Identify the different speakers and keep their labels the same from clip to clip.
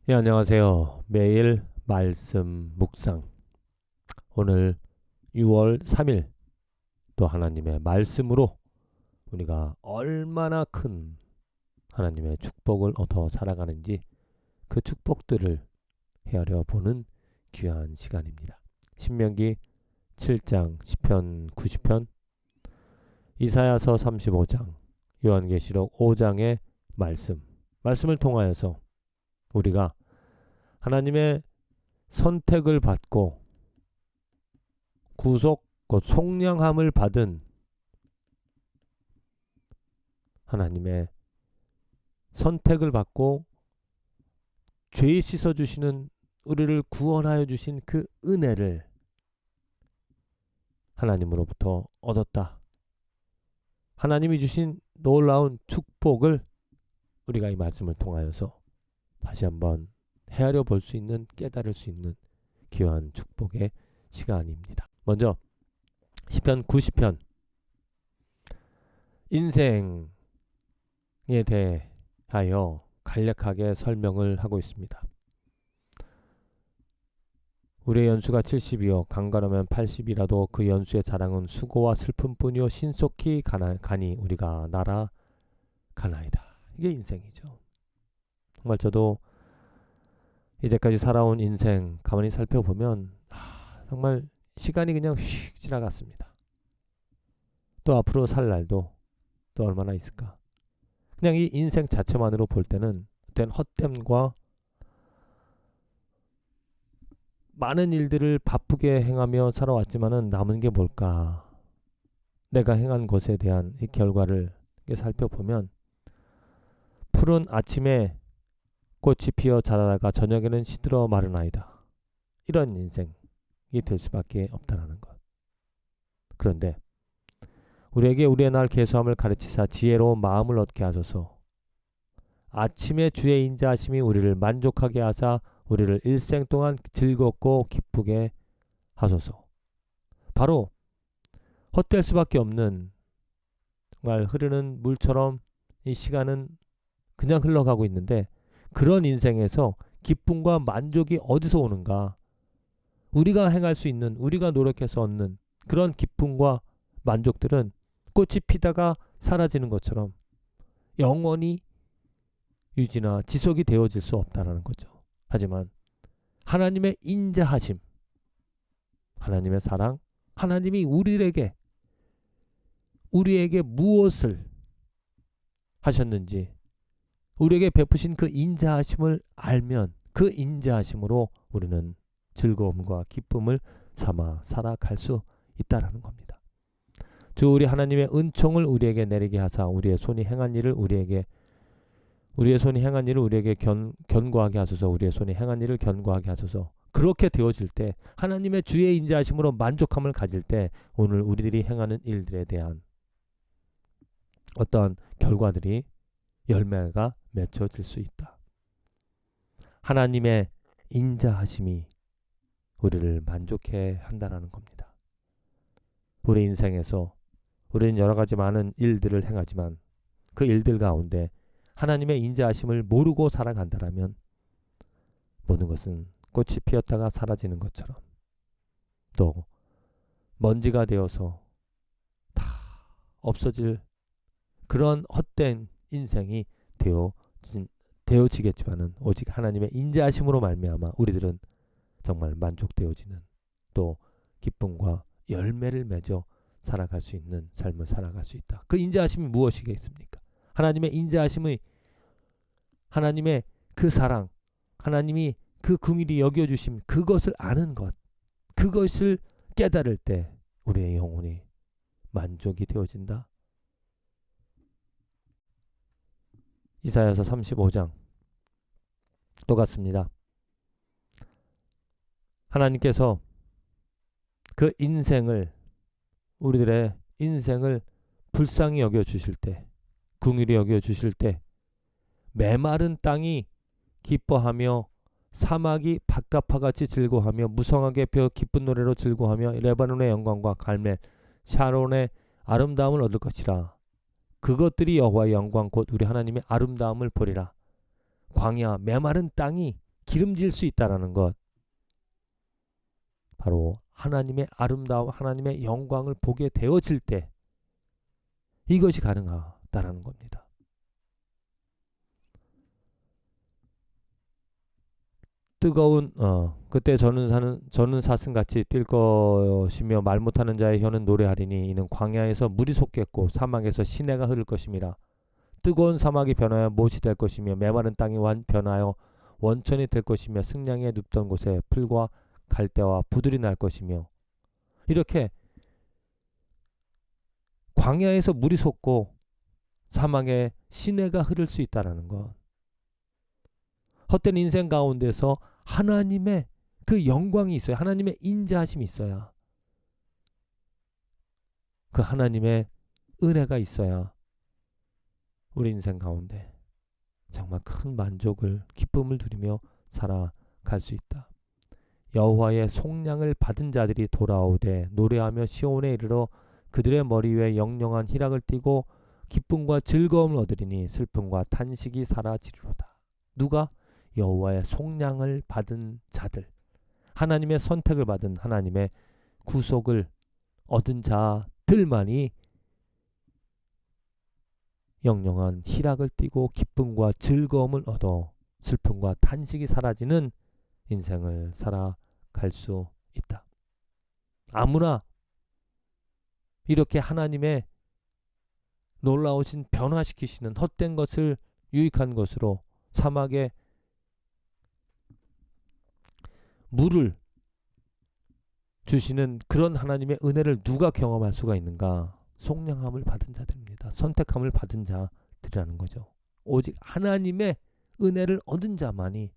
Speaker 1: 예, 안녕하세요. 매일 말씀 묵상. 오늘 6월 3일 또 하나님의 말씀으로 우리가 얼마나 큰 하나님의 축복을 얻어 살아가는지 그 축복들을 헤아려 보는 귀한 시간입니다. 신명기 7장, 시편 90편, 이사야서 35장, 요한계시록 5장의 말씀을 통하여서 우리가 하나님의 선택을 받고 구속, 곧 속량함을 받은 하나님의 선택을 받고 죄 씻어주시는 우리를 구원하여 주신 그 은혜를 하나님으로부터 얻었다. 하나님이 주신 놀라운 축복을 우리가 이 말씀을 통하여서 다시 한번 헤아려 볼 수 있는, 깨달을 수 있는 귀한 축복의 시간입니다. 먼저 시편 90편 인생에 대하여 간략하게 설명을 하고 있습니다. 우리의 연수가 70이요 강건하면 80이라도 그 연수의 자랑은 수고와 슬픔뿐이요 신속히 가니 우리가 날아가나이다. 이게 인생이죠. 정말 저도 이제까지 살아온 인생 가만히 살펴보면 정말 시간이 그냥 휙 지나갔습니다. 또 앞으로 살 날도 또 얼마나 있을까. 그냥 이 인생 자체만으로 볼 때는 된 헛됨과 많은 일들을 바쁘게 행하며 살아왔지만은 남은 게 뭘까. 내가 행한 것에 대한 이 결과를 살펴보면 푸른 아침에 꽃이 피어 자라다가 저녁에는 시들어 마르나이다. 이런 인생이 될 수밖에 없다는 것. 그런데 우리에게 우리의 날 계수함을 가르치사 지혜로운 마음을 얻게 하소서. 아침에 주의 인자하심이 우리를 만족하게 하사 우리를 일생 동안 즐겁고 기쁘게 하소서. 바로 헛될 수밖에 없는 정말 흐르는 물처럼 이 시간은 그냥 흘러가고 있는데 그런 인생에서 기쁨과 만족이 어디서 오는가? 우리가 행할 수 있는, 우리가 노력해서 얻는 그런 기쁨과 만족들은 꽃이 피다가 사라지는 것처럼 영원히 유지나 지속이 되어질 수 없다는 거죠. 하지만 하나님의 인자하심, 하나님의 사랑, 하나님이 우리에게 무엇을 하셨는지 우리에게 베푸신 그 인자하심을 알면 그 인자하심으로 우리는 즐거움과 기쁨을 삼아 살아갈 수 있다라는 겁니다. 주 우리 하나님의 은총을 우리에게 내리게 하사 우리의 손이 행한 일을 우리에게 견고하게 하소서. 우리의 손이 행한 일을 견고하게 하소서. 그렇게 되어질 때 하나님의 주의 인자하심으로 만족함을 가질 때 오늘 우리들이 행하는 일들에 대한 어떤 결과들이 열매가 맺혀질 수 있다. 하나님의 인자하심이 우리를 만족해 한다는 겁니다. 우리 인생에서 우리는 여러 가지 많은 일들을 행하지만 그 일들 가운데 하나님의 인자하심을 모르고 살아간다라면 모든 것은 꽃이 피었다가 사라지는 것처럼 또 먼지가 되어서 다 없어질 그런 헛된 인생이 되어지겠지만은 오직 하나님의 인자하심으로 말미암아 우리들은 정말 만족되어지는 또 기쁨과 열매를 맺어 살아갈 수 있는 삶을 살아갈 수 있다. 그 인자하심이 무엇이겠습니까? 하나님의 인자하심의 하나님의 그 사랑, 하나님이 그 긍휼히 여겨주심 그것을 아는 것, 그것을 깨달을 때 우리의 영혼이 만족이 되어진다. 이사야서 35장 똑같습니다. 하나님께서 그 우리들의 인생을 불쌍히 여겨주실 때, 긍휼히 여겨주실 때 메마른 땅이 기뻐하며 사막이 밭가파같이 즐거워하며 무성하게 펴 기쁜 노래로 즐거워하며 레바논의 영광과 갈멜 샤론의 아름다움을 얻을 것이라. 그것들이 여호와의 영광 곧 우리 하나님의 아름다움을 보리라. 광야 메마른 땅이 기름질 수 있다라는 것, 바로 하나님의 아름다움, 하나님의 영광을 보게 되어질 때 이것이 가능하다라는 겁니다. 뜨거운 그때 저는 사슴같이 뛸 것이며 말 못하는 자의 혀는 노래하리니 이는 광야에서 물이 솟겠고 사막에서 시내가 흐를 것임이라. 뜨거운 사막이 변하여 못이 될 것이며 메마른 땅이 변하여 원천이 될 것이며 승냥이에 눕던 곳에 풀과 갈대와 부들이 날 것이며. 이렇게 광야에서 물이 솟고 사막에 시내가 흐를 수 있다라는 것, 헛된 인생 가운데서 하나님의 그 영광이 있어야, 하나님의 인자하심이 있어야, 그 하나님의 은혜가 있어야 우리 인생 가운데 정말 큰 만족을, 기쁨을 누리며 살아갈 수 있다. 여호와의 속량을 받은 자들이 돌아오되 노래하며 시온에 이르러 그들의 머리 위에 영영한 희락을 띠고 기쁨과 즐거움을 얻으리니 슬픔과 탄식이 사라지리로다. 누가? 여호와의 속량을 받은 자들, 하나님의 선택을 받은, 하나님의 구속을 얻은 자들만이 영영한 희락을 띠고 기쁨과 즐거움을 얻어 슬픔과 탄식이 사라지는 인생을 살아갈 수 있다. 아무나 이렇게 하나님의 놀라우신 변화시키시는 헛된 것을 유익한 것으로 사막에 물을 주시는 그런 하나님의 은혜를 누가 경험할 수가 있는가? 속량함을 받은 자들입니다. 선택함을 받은 자들이라는 거죠. 오직 하나님의 은혜를 얻은 자만이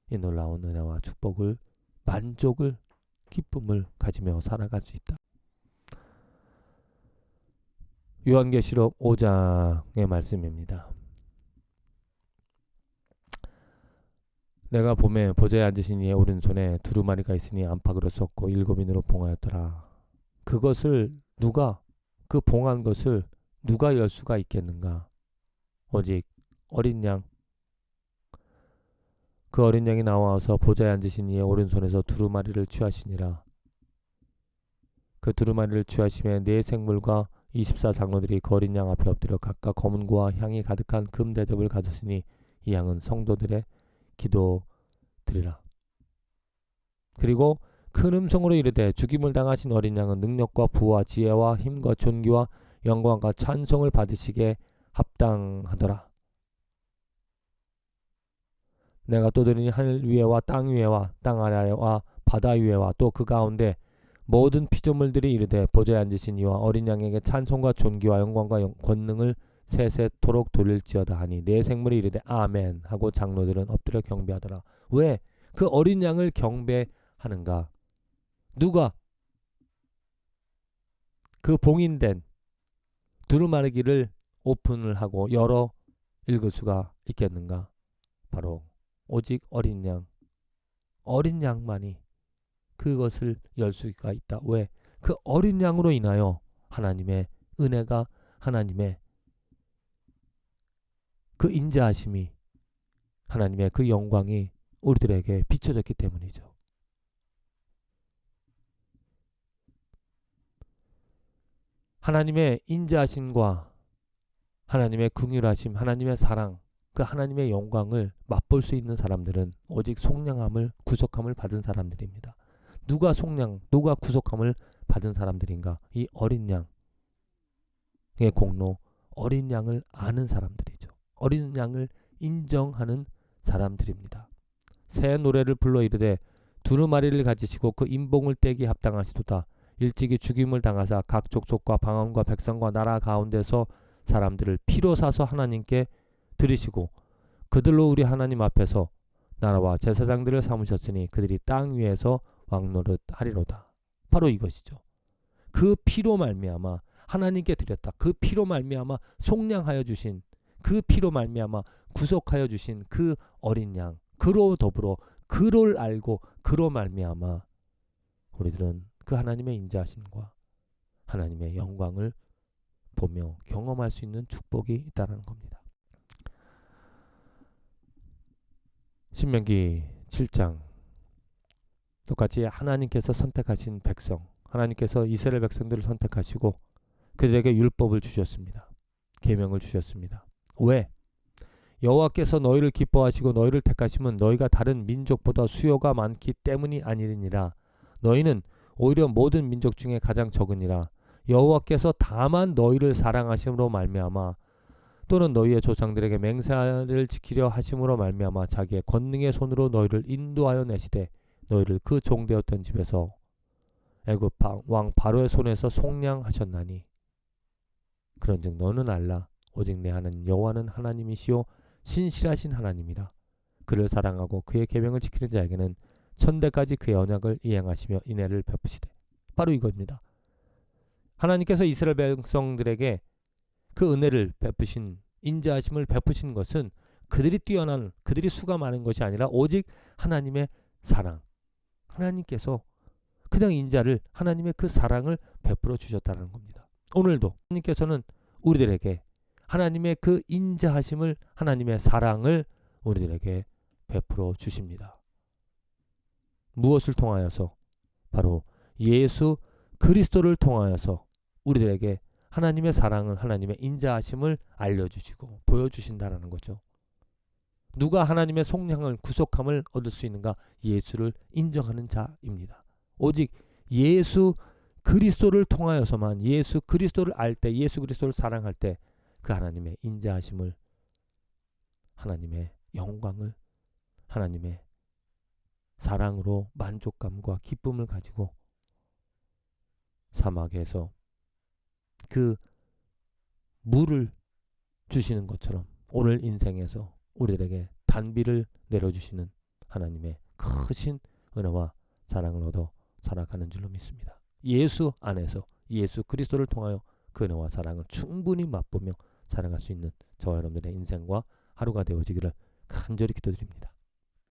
Speaker 1: 이 놀라운 은혜와 축복을, 만족을, 기쁨을 가지며 살아갈 수 있다. 요한계시록 5장의 말씀입니다. 내가 봄에 보좌에 앉으신 이의 오른손에 두루마리가 있으니 안팎으로 썩고 7인으로 봉하였더라. 그것을 누가, 그 봉한 것을 누가 열 수가 있겠는가? 오직 어린 양. 그 어린 양이 나와서 보좌에 앉으신 이의 오른손에서 두루마리를 취하시니라. 그 두루마리를 취하심에 네 생물과 24장로들이 그 어린 양 앞에 엎드려 각각 검은고와 향이 가득한 금 대접을 가졌으니 이 양은 성도들의 기도드리라. 그리고 큰 음성으로 이르되 죽임을 당하신 어린 양은 능력과 부와 지혜와 힘과 존귀와 영광과 찬송을 받으시기에 합당하더라. 내가 또 들으니 하늘 위에와 땅 위에와 땅 아래와 바다 위에와 또 그 가운데 모든 피조물들이 이르되 보좌에 앉으신 이와 어린 양에게 찬송과 존귀와 영광과 권능을 세세토록 돌릴지어다 하니 네 생물이 이르되 아멘 하고 장로들은 엎드려 경배하더라. 왜 그 어린 양을 경배하는가? 누가 그 봉인된 두루마리기를 오픈을 하고 열어 읽을 수가 있겠는가? 바로 오직 어린 양, 어린 양만이 그것을 열 수가 있다. 왜? 그 어린 양으로 인하여 하나님의 은혜가, 하나님의 그 인자하심이, 하나님의 그 영광이 우리들에게 비춰졌기 때문이죠. 하나님의 인자하심과 하나님의 긍휼하심, 하나님의 사랑, 그 하나님의 영광을 맛볼 수 있는 사람들은 오직 속량함을, 구속함을 받은 사람들입니다. 누가 속량, 누가 구속함을 받은 사람들인가? 이 어린 양의 공로, 어린 양을 아는 사람들이죠. 어린 양을 인정하는 사람들입니다. 새 노래를 불러 이르되 두루마리를 가지시고 그 인봉을 떼기 합당하시도다. 일찍이 죽임을 당하사 각 족속과 방언과 백성과 나라 가운데서 사람들을 피로 사서 하나님께 드리시고 그들로 우리 하나님 앞에서 나라와 제사장들을 삼으셨으니 그들이 땅 위에서 왕노릇 하리로다. 바로 이것이죠. 그 피로 말미암아 하나님께 드렸다. 그 피로 말미암아 속량하여 주신, 그 피로 말미암아 구속하여 주신 그 어린 양, 그로 더불어 그를 알고 그로 말미암아 우리들은 그 하나님의 인자하심과 하나님의 영광을 보며 경험할 수 있는 축복이 있다는 겁니다. 신명기 7장 똑같이 하나님께서 선택하신 백성, 하나님께서 이스라엘 백성들을 선택하시고 그들에게 율법을 주셨습니다. 계명을 주셨습니다. 왜? 여호와께서 너희를 기뻐하시고 너희를 택하심은 너희가 다른 민족보다 수요가 많기 때문이 아니니라. 너희는 오히려 모든 민족 중에 가장 적으니라. 여호와께서 다만 너희를 사랑하심으로 말미암아 또는 너희의 조상들에게 맹세를 지키려 하심으로 말미암아 자기의 권능의 손으로 너희를 인도하여 내시되 너희를 그 종되었던 집에서 애굽 왕 바로의 손에서 속량하셨나니 그런즉 너는 알라 오직 내 하나님 여호와는 하나님이시요 신실하신 하나님이라. 그를 사랑하고 그의 계명을 지키는 자에게는 천대까지 그의 언약을 이행하시며 인애를 베푸시되. 바로 이겁니다. 하나님께서 이스라엘 백성들에게 그 은혜를 베푸신, 인자하심을 베푸신 것은 그들이 뛰어난, 그들이 수가 많은 것이 아니라 오직 하나님의 사랑, 하나님께서 그냥 인자를, 하나님의 그 사랑을 베풀어 주셨다는 겁니다. 오늘도 하나님께서는 우리들에게 하나님의 그 인자하심을, 하나님의 사랑을 우리들에게 베풀어 주십니다. 무엇을 통하여서? 바로 예수 그리스도를 통하여서 우리들에게 하나님의 사랑을, 하나님의 인자하심을 알려주시고 보여주신다라는 거죠. 누가 하나님의 속량을, 구속함을 얻을 수 있는가? 예수를 인정하는 자입니다. 오직 예수 그리스도를 통하여서만, 예수 그리스도를 알 때, 예수 그리스도를 사랑할 때 그 하나님의 인자하심을, 하나님의 영광을, 하나님의 사랑으로 만족감과 기쁨을 가지고 사막에서 그 물을 주시는 것처럼 오늘 인생에서 우리들에게 단비를 내려주시는 하나님의 크신 은혜와 사랑을 얻어 살아가는 줄로 믿습니다. 예수 안에서, 예수 그리스도를 통하여 그 은혜와 사랑을 충분히 맛보며 살아갈 수 있는 저와 여러분들의 인생과 하루가 되어지기를 간절히 기도드립니다.